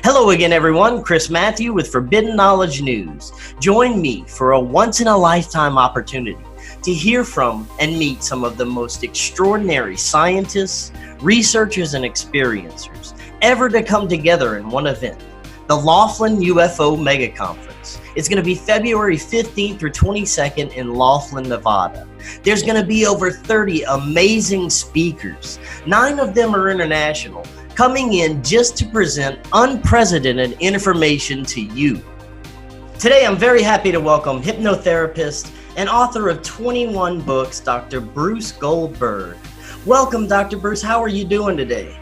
Hello again, everyone. Chris Mathieu with Forbidden Knowledge News. Join me for a once-in-a-lifetime opportunity to hear from and meet some of the most extraordinary scientists, researchers, and experiencers ever to come together in one event, the Laughlin UFO Mega Conference. It's going to be February 15th through 22nd in Laughlin, Nevada. There's going to be over 30 amazing speakers. 9 of them are international, coming in just to present unprecedented information to you. Today, I'm very happy to welcome hypnotherapist and author of 21 books, Dr. Bruce Goldberg. Welcome, Dr. Bruce. How are you doing today?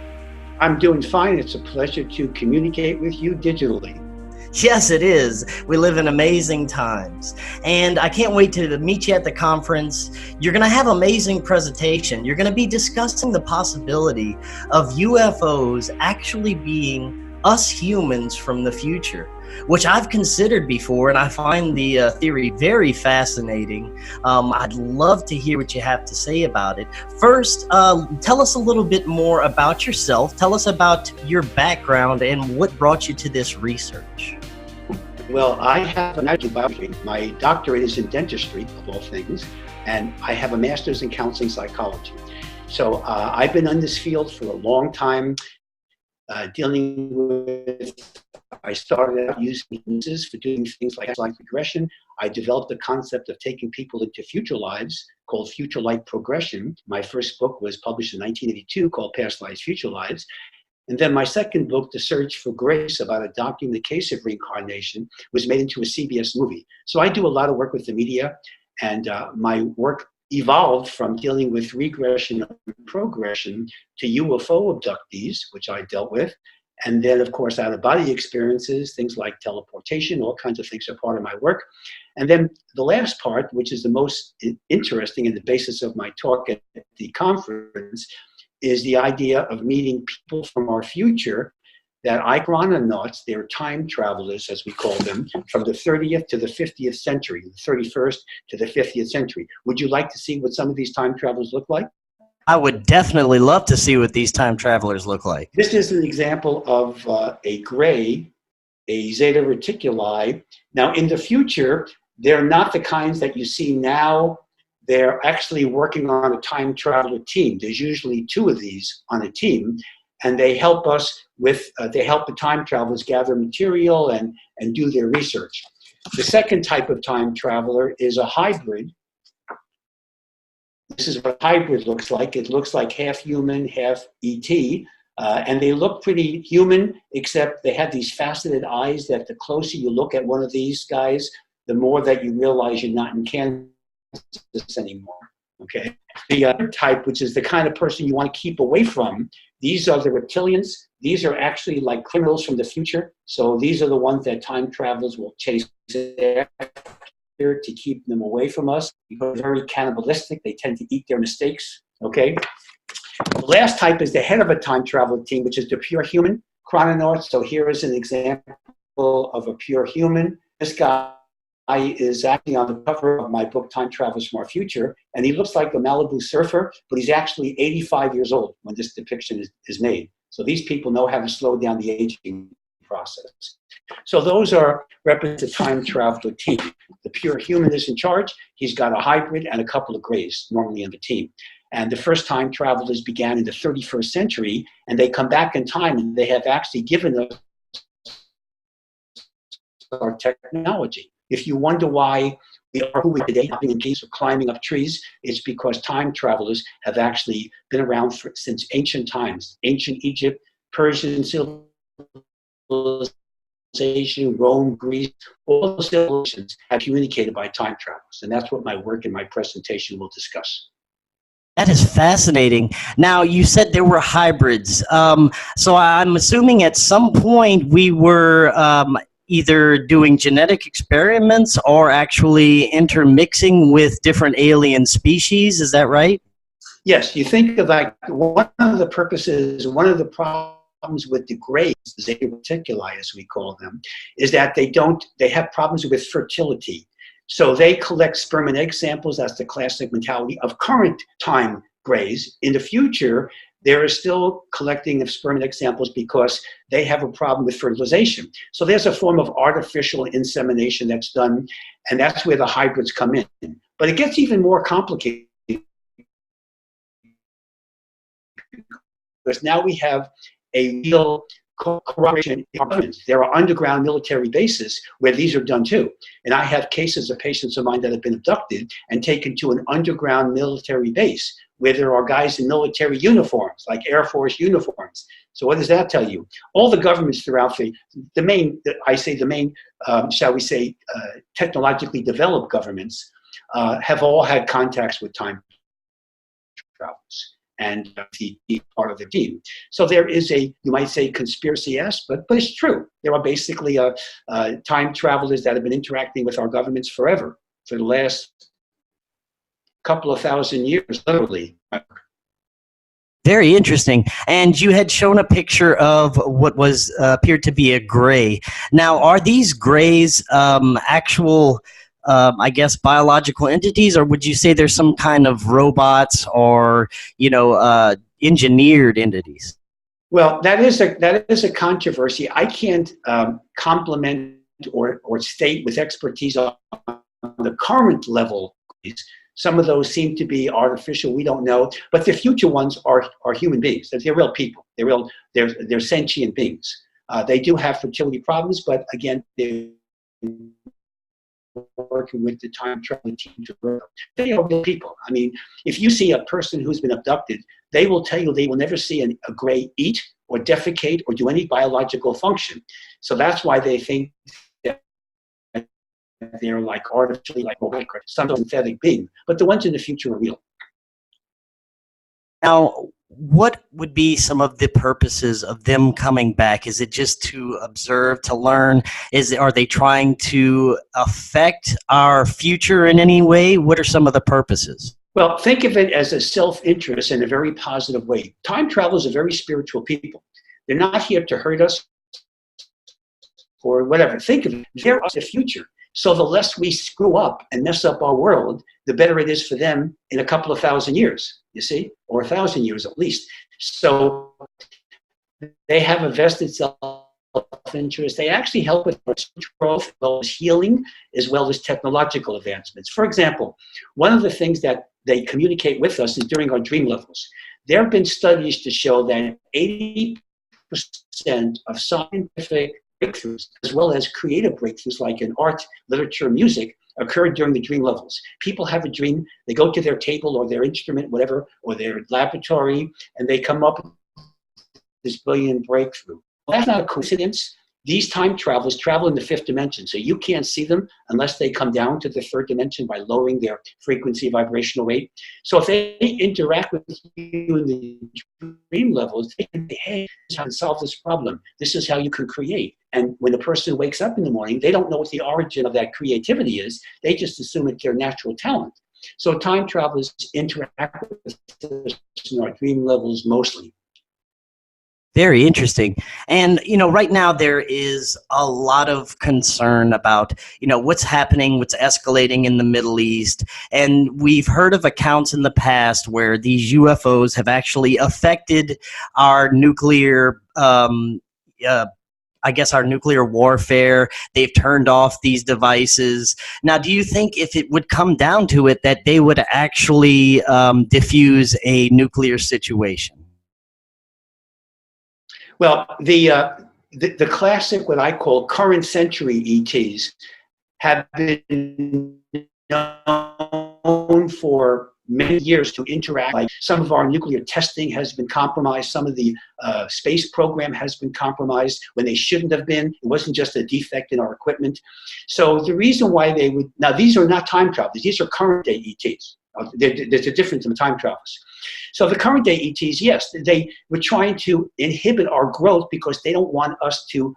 I'm doing fine. It's a pleasure to communicate with you digitally. Yes, it is. We live in amazing times. And I can't wait to meet you at the conference. You're going to have an amazing presentation. You're going to be discussing the possibility of UFOs actually being us humans from the future, which I've considered before, and I find the theory very fascinating. I'd love to hear what you have to say about it. First, tell us a little bit more about yourself. Tell us about your background and what brought you to this research. Well, I have an active biology. My doctorate is in dentistry, of all things, and I have a master's in counseling psychology. So I've been in this field for a long time, dealing with, I started out using hypnosis for doing things like life regression. I developed the concept of taking people into future lives called Future Life Progression. My first book was published in 1982 called Past Lives, Future Lives. And then my second book, The Search for Grace, about adopting the case of reincarnation, was made into a CBS movie. So I do a lot of work with the media, and my work evolved from dealing with regression and progression to UFO abductees, which I dealt with. And then, of course, out-of-body experiences, things like teleportation, all kinds of things are part of my work. And then the last part, which is the most interesting and the basis of my talk at the conference, is the idea of meeting people from our future that Chrononauts, they're time travelers, as we call them, from the 30th to the 50th century, the 31st to the 50th century. Would you like to see what some of these time travelers look like? I would definitely love to see what these time travelers look like. This is an example of a gray, a Zeta Reticuli. Now, in the future, they're not the kinds that you see now. They're actually working on a time traveler team. There's usually 2 of these on a team, and they help us with, they help the time travelers gather material and do their research. The second type of time traveler is a hybrid. This is what a hybrid looks like. It looks like half human, half ET, and they look pretty human, except they have these faceted eyes that the closer you look at one of these guys, the more that you realize you're not in Kansas anymore, okay? The other type, which is the kind of person you want to keep away from, these are the reptilians. These are actually like criminals from the future. So these are the ones that time travelers will chase after to keep them away from us, because they're very cannibalistic. They tend to eat their mistakes, okay? The last type is the head of a time travel team, which is the pure human chrononauts. So here is an example of a pure human. This guy is actually on the cover of my book, Time Travelers from Our Future, and he looks like a Malibu surfer, but he's actually 85 years old when this depiction is made. So these people know how to slow down the aging process. So those represent the time traveler team. The pure human is in charge. He's got a hybrid and a couple of grays normally in the team. And the first time travelers began in the 31st century, and they come back in time, and they have actually given us our technology. If you wonder why we are who we are today, hopping in trees or climbing up trees, it's because time travelers have actually been around since ancient times. Ancient Egypt, Persian civilization, Rome, Greece, all those civilizations have communicated by time travelers. And that's what my work and my presentation will discuss. That is fascinating. Now, you said there were hybrids. So I'm assuming at some point we were either doing genetic experiments or actually intermixing with different alien species. Is that right? Yes. You think of like one of the purposes, one of the problems with the grays, the Zeta Reticuli as we call them, is that they have problems with fertility. So they collect sperm and egg samples. That's the classic mentality of current time grays. In the future, there is still collecting of sperm and egg samples because they have a problem with fertilization. So there's a form of artificial insemination that's done, and that's where the hybrids come in. But it gets even more complicated because now we have a real corruption. There are underground military bases where these are done too. And I have cases of patients of mine that have been abducted and taken to an underground military base where there are guys in military uniforms, like Air Force uniforms. So what does that tell you? All the governments throughout the main, shall we say, technologically developed governments have all had contacts with time travelers and the part of the team. So there is a, you might say, conspiracy-esque, but it's true. There are basically time travelers that have been interacting with our governments forever, for the last couple of thousand years, literally. Very interesting. And you had shown a picture of what was appeared to be a gray. Now, are these grays actual, I guess, biological entities, or would you say there's some kind of robots or, engineered entities? Well, that is a controversy. I can't compliment or state with expertise on the current level. Some of those seem to be artificial. We don't know, but the future ones are human beings. They're real people. They're sentient beings. They do have fertility problems, but again, they're working with the time travel team to grow. They are real people. I mean, if you see a person who's been abducted, they will tell you they will never see a gray eat or defecate or do any biological function. So that's why they think that they're like artificially, like some synthetic being. But the ones in the future are real. Now, what would be some of the purposes of them coming back? Is it just to observe, to learn? Are they trying to affect our future in any way? What are some of the purposes? Well, think of it as a self-interest in a very positive way. Time travelers are very spiritual people. They're not here to hurt us or whatever. Think of it, they're the future. So the less we screw up and mess up our world, the better it is for them in a couple of thousand years, you see, or 1,000 years at least. So they have a vested self-interest. They actually help with growth, as well as healing, as well as technological advancements. For example, one of the things that they communicate with us is during our dream levels. There have been studies to show that 80% of scientific breakthroughs, as well as creative breakthroughs like in art, literature, music, occurred during the dream levels. People have a dream, they go to their table or their instrument, whatever, or their laboratory, and they come up with this brilliant breakthrough. Well, that's not a coincidence. These time travelers travel in the fifth dimension, so you can't see them unless they come down to the third dimension by lowering their frequency vibrational rate. So if they interact with you in the dream levels, they can say, hey, this is how to solve this problem. This is how you can create. And when the person wakes up in the morning, they don't know what the origin of that creativity is. They just assume it's their natural talent. So time travelers interact with us in our dream levels mostly. Very interesting. And, right now there is a lot of concern about, what's happening, what's escalating in the Middle East. And we've heard of accounts in the past where these UFOs have actually affected our nuclear, our nuclear warfare. They've turned off these devices. Now, do you think if it would come down to it that they would actually diffuse a nuclear situation? Well, the classic, what I call current century ETs, have been known for many years to interact. Like some of our nuclear testing has been compromised. Some of the space program has been compromised when they shouldn't have been. It wasn't just a defect in our equipment. So the reason why they would, now these are not time travelers. These are current day ETs. There's a difference in the time travelers. So the current day ETs, yes, they were trying to inhibit our growth because they don't want us to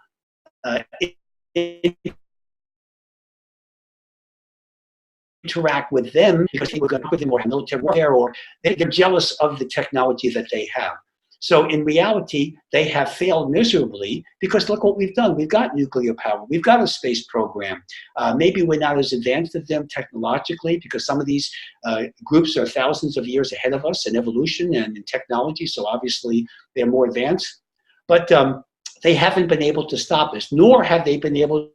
interact with them because they were going to put them more military warfare, or they're jealous of the technology that they have. So in reality, they have failed miserably because look what we've done. We've got nuclear power. We've got a space program. Maybe we're not as advanced as them technologically because some of these groups are thousands of years ahead of us in evolution and in technology. So obviously they're more advanced. But they haven't been able to stop us, nor have they been able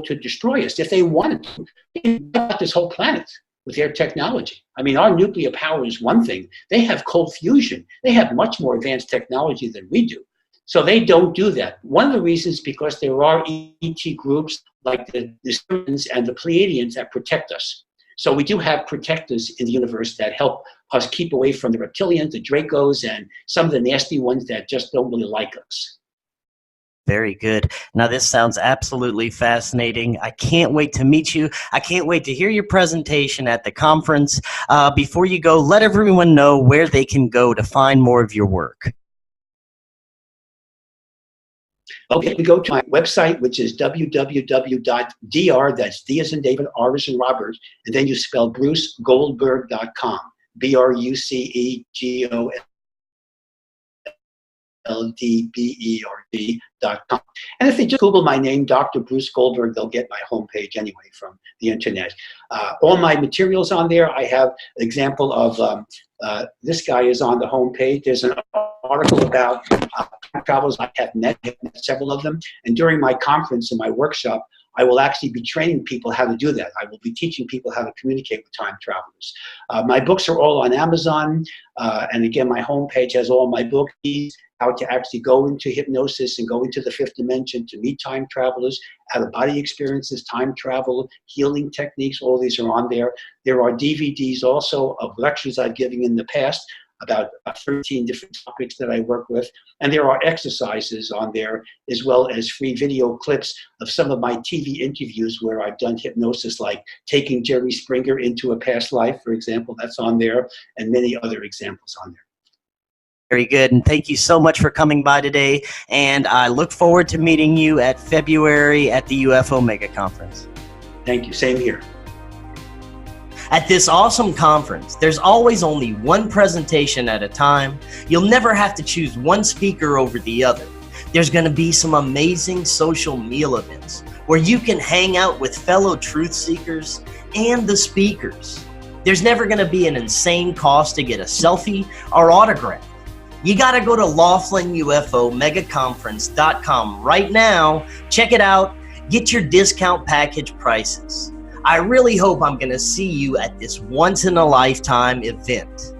to destroy us. If they wanted to, they got this whole planet with their technology. I mean, our nuclear power is one thing. They have cold fusion. They have much more advanced technology than we do. So they don't do that. One of the reasons because there are ET groups like the Sirians and the Pleiadians that protect us. So we do have protectors in the universe that help us keep away from the reptilians, the Dracos, and some of the nasty ones that just don't really like us. Very good. Now, this sounds absolutely fascinating. I can't wait to meet you. I can't wait to hear your presentation at the conference. Before you go, let everyone know where they can go to find more of your work. Okay, we go to my website, which is www.dr, that's D as in David, R as in Robert, and then you spell brucegoldberg.com, BRUCEGOLDBERG.com. And if they just Google my name, Dr. Bruce Goldberg, they'll get my homepage anyway from the internet. All my materials on there. I have an example of this guy is on the homepage. There's an article about time travelers I have met several of them. And during my conference and my workshop, I will actually be training people how to do that. I will be teaching people how to communicate with time travelers. My books are all on Amazon. And again, my homepage has all my books, how to actually go into hypnosis and go into the fifth dimension to meet time travelers, out-of-body experiences, time travel, healing techniques, all these are on there. There are DVDs also of lectures I've given in the past about 13 different topics that I work with. And there are exercises on there, as well as free video clips of some of my TV interviews where I've done hypnosis, like taking Jerry Springer into a past life, for example, that's on there, and many other examples on there. Very good, and thank you so much for coming by today, and I look forward to meeting you at February at the UFO Mega Conference. Thank you, same here. At this awesome conference, there's always only one presentation at a time. You'll never have to choose one speaker over the other. There's going to be some amazing social meal events where you can hang out with fellow truth seekers and the speakers. There's never going to be an insane cost to get a selfie or autograph. You got to go to Laughlin UFO Mega Conference.com right now. Check it out. Get your discount package prices. I really hope I'm going to see you at this once-in-a-lifetime event.